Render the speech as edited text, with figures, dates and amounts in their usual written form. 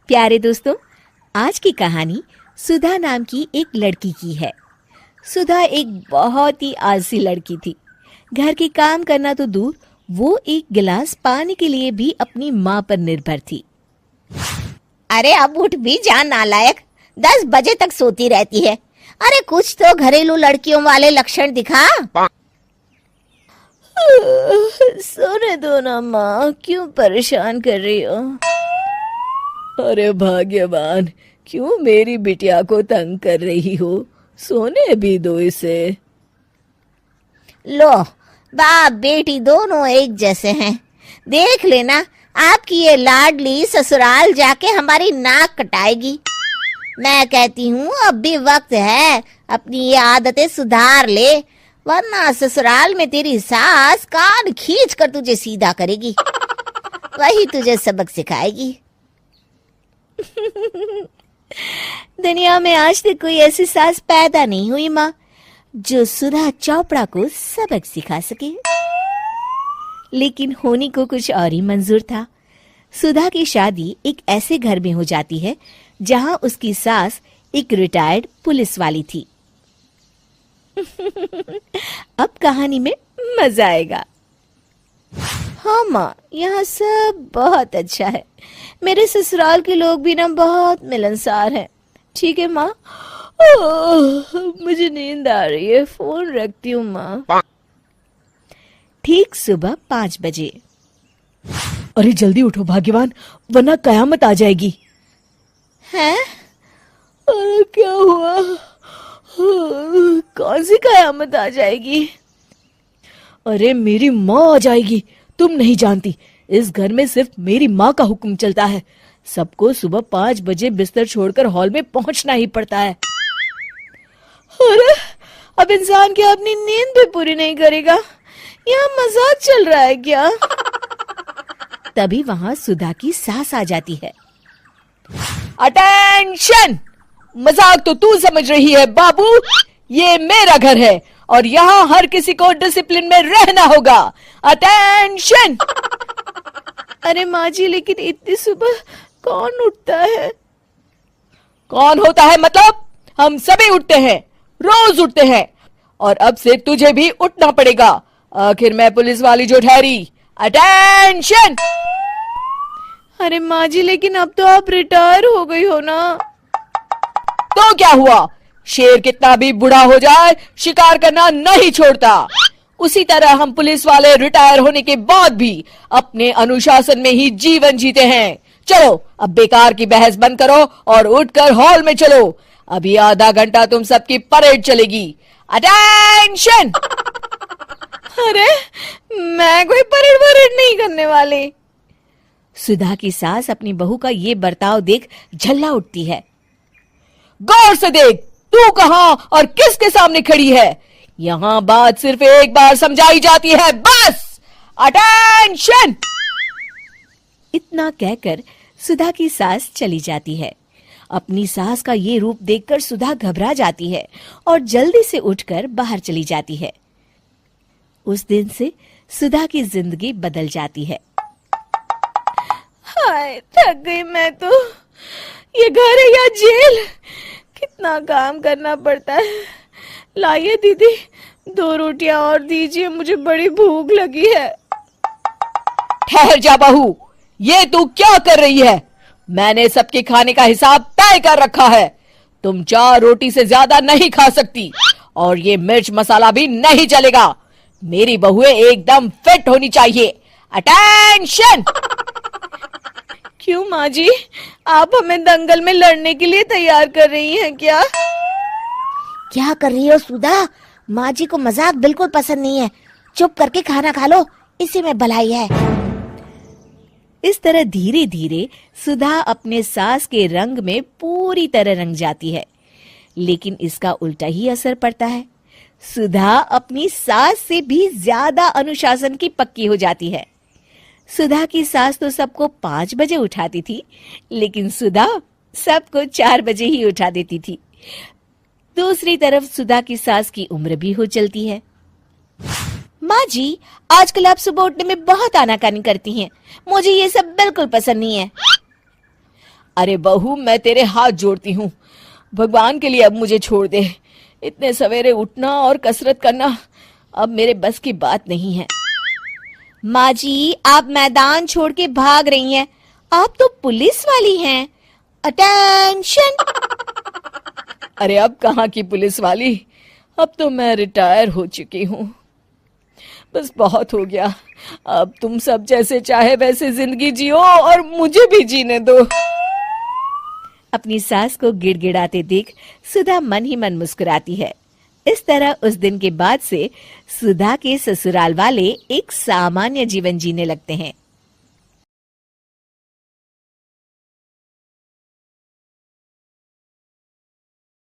प्यारे दोस्तों, आज की कहानी सुधा नाम की एक लड़की की है। सुधा एक बहुत ही आलसी लड़की थी। घर के काम करना तो दूर, वो एक गिलास पानी के लिए भी अपनी माँ पर निर्भर थी। अरे अब उठ भी जा नालायक, 10 बजे तक सोती रहती है। अरे कुछ तो घरेलू लड़कियों वाले लक्षण दिखा। सोने दो ना माँ, क्यों परेशान कर रही हो? अरे भाग्यवान, क्यों मेरी बिटिया को तंग कर रही हो? सोने भी दो इसे। लो, बाप बेटी दोनों एक जैसे हैं। देख लेना, आपकी ये लाडली ससुराल जाके हमारी नाक कटाएगी। मैं कहती हूँ अब भी वक्त है, अपनी ये आदतें सुधार ले, वरना ससुराल में तेरी सास कान खींच कर तुझे सीधा करेगी। वही तुझे सबक सिखाएगी। दुनिया में आज तक कोई ऐसी सास पैदा नहीं हुई माँ, जो सुधा चोपड़ा को सबक सिखा सके। लेकिन होनी को कुछ और ही मंजूर था। सुधा की शादी एक ऐसे घर में हो जाती है जहां उसकी सास एक रिटायर्ड पुलिस वाली थी। अब कहानी में मजा आएगा। हाँ माँ, यहाँ सब बहुत अच्छा है। मेरे ससुराल के लोग भी ना बहुत मिलनसार हैं। ठीक है माँ, मुझे नींद आ रही है, फोन रखती हूँ माँ। ठीक सुबह 5 बजे। अरे जल्दी उठो भाग्यवान, वरना कयामत आ जाएगी। हैं? अरे क्या हुआ? कौन सी कयामत आ जाएगी? अरे मेरी माँ आ जाएगी। तुम नहीं जानती, इस घर में सिर्फ मेरी माँ का हुक्म चलता है। सबको सुबह 5 बजे बिस्तर छोड़कर हॉल में पहुंचना ही पड़ता है। अरे अब इंसान क्या अपनी नींद भी पूरी नहीं करेगा? यहाँ मजाक चल रहा है क्या? तभी वहां सुधा की सास आ जाती है। अटेंशन! मजाक तो तू समझ रही है बाबू, ये मेरा घर है और यहाँ हर किसी को डिसिप्लिन में रहना होगा। अटेंशन! अरे माँ जी, लेकिन इतनी सुबह कौन उठता है? कौन होता है मतलब? हम सभी उठते हैं, रोज उठते हैं, और अब से तुझे भी उठना पड़ेगा। आखिर मैं पुलिस वाली जो ठहरी। अटेंशन! अरे माँ जी, लेकिन अब तो आप रिटायर हो गई हो ना। तो क्या हुआ? शेर कितना भी बूढ़ा हो जाए, शिकार करना नहीं छोड़ता। उसी तरह हम पुलिस वाले रिटायर होने के बाद भी अपने अनुशासन में ही जीवन जीते हैं। चलो अब बेकार की बहस बंद करो और उठकर हॉल में चलो। अभी आधा घंटा तुम सबकी परेड चलेगी। अटेंशन! अरे मैं कोई परेड नहीं करने वाली। सुधा की सास अपनी बहू का ये बर्ताव देख झल्ला उठती है। गौर से देख, तू कहां और किसके सामने खड़ी है? यहां बात सिर्फ एक बार समझाई जाती है, बस। अटेंशन! इतना कहकर सुधा की सास चली जाती है। अपनी सास का ये रूप देखकर सुधा घबरा जाती है और जल्दी से उठकर बाहर चली जाती है। उस दिन से सुधा की जिंदगी बदल जाती है। हाय, थक गई मैं तो। ये घर है या जेल? कितना काम करना पड़ता है। लाइए दीदी, 2 रोटियां और दीजिए, मुझे बड़ी भूख लगी है। ठहर जा बहू, ये तू क्या कर रही है? मैंने सबके खाने का हिसाब तय कर रखा है। तुम 4 रोटी से ज्यादा नहीं खा सकती और ये मिर्च मसाला भी नहीं चलेगा। मेरी बहुएं एकदम फिट होनी चाहिए। अटेंशन! क्यों माँ जी, आप हमें दंगल में लड़ने के लिए तैयार कर रही हैं क्या? क्या कर रही हो सुधा? माँ जी को मजाक बिल्कुल पसंद नहीं है। चुप करके खाना खा लो, इसी में भलाई है। इस तरह धीरे धीरे सुधा अपने सास के रंग में पूरी तरह रंग जाती है। लेकिन इसका उल्टा ही असर पड़ता है। सुधा अपनी सास से भी ज्यादा अनुशासन की पक्की हो जाती है। सुधा की सास तो सबको 5 बजे उठाती थी, लेकिन सुधा सबको 4 बजे ही उठा देती थी। दूसरी तरफ सुधा की सास की उम्र भी हो चलती है। माँ जी, आजकल आप सुबह उठने में बहुत आनाकानी करती हैं। मुझे ये सब बिल्कुल पसंद नहीं है। अरे बहू, मैं तेरे हाथ जोड़ती हूँ, भगवान के लिए अब मुझे छोड़ दे। इतने सवेरे उठना और कसरत करना अब मेरे बस की बात नहीं है। माँ जी, आप मैदान छोड़ के भाग रही हैं। आप तो पुलिस वाली हैं। अटेंशन! अरे अब कहाँ की पुलिस वाली, अब तो मैं रिटायर हो चुकी हूँ। बस बहुत हो गया, अब तुम सब जैसे चाहे वैसे जिंदगी जियो और मुझे भी जीने दो। अपनी सास को गिड़गिड़ाते देख सुधा मन ही मन मुस्कुराती है। इस तरह उस दिन के बाद से सुधा के ससुराल वाले एक सामान्य जीवन जीने लगते हैं।